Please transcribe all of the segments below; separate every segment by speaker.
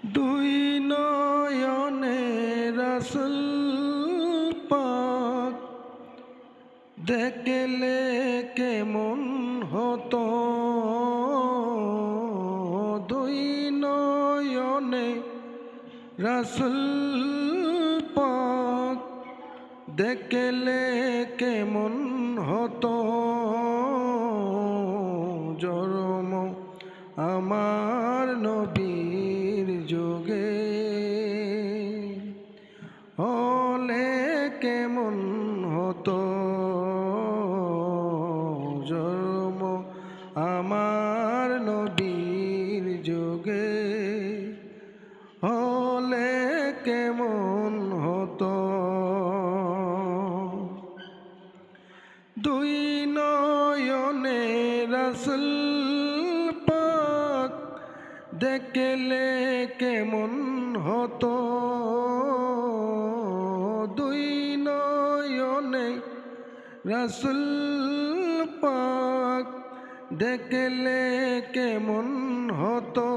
Speaker 1: দুই নয়নে রাসূল পাক দেখলে কেমন হতো। দুই নয়নে রাসূল পাক দেখলে কেমন হতো। জন্ম আমার নবীর যুগে হলে কেমন হতো। জন্ম আমার নবীর যুগে হলে কেমন হতো। দুই নয়নে রাসূল পাক দেখলে কেমন হতো। দুই নয়নে রাসূল পাক দেখলে কেমন হতো।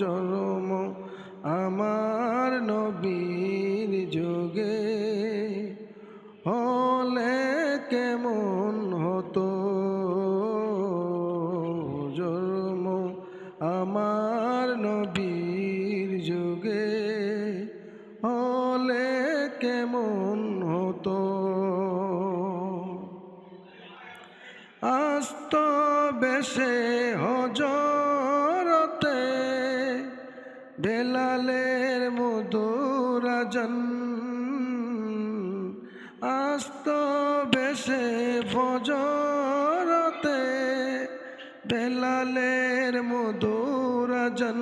Speaker 1: জন্ম আমার নবীর যুগে হলে কেমন হতো। জন্ম আমার নবীর যুগে হলে কেমন হতো। আস্ত বেশে হজরতে বেলালের মধুর আযান, আস্ত বেশে ফজরতে বেলালের মধুর আযান।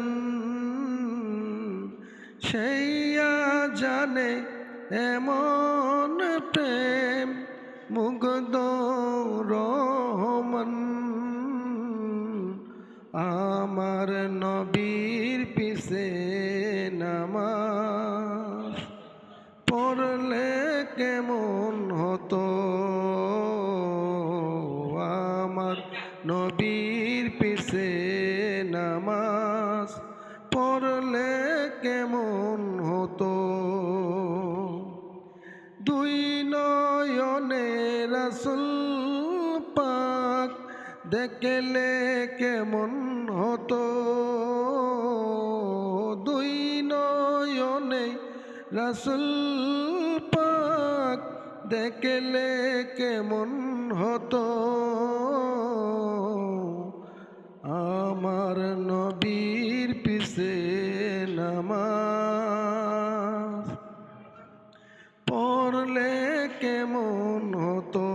Speaker 1: সেই আযানে এমন প্রেম মুগ্ধ রহমান। আমার নবীর পিছে নামাজ পড়লে কেমন হতো। আমার নবীর পিছে নামাজ পড়লে কেমন হতো। দুই নয়নে রাসূল পাক দেখলে কেমন হতো। দুই নয়নে রাসূল পাক দেখলে কেমন হতো। আমার নবীর পিছে নামাজ পড়লে কেমন হতো।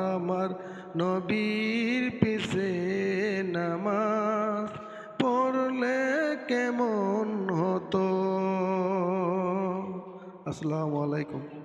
Speaker 1: আমার নবীর পিছে নামাজ পড়লে কেমন হতো। আসসালামু আলাইকুম।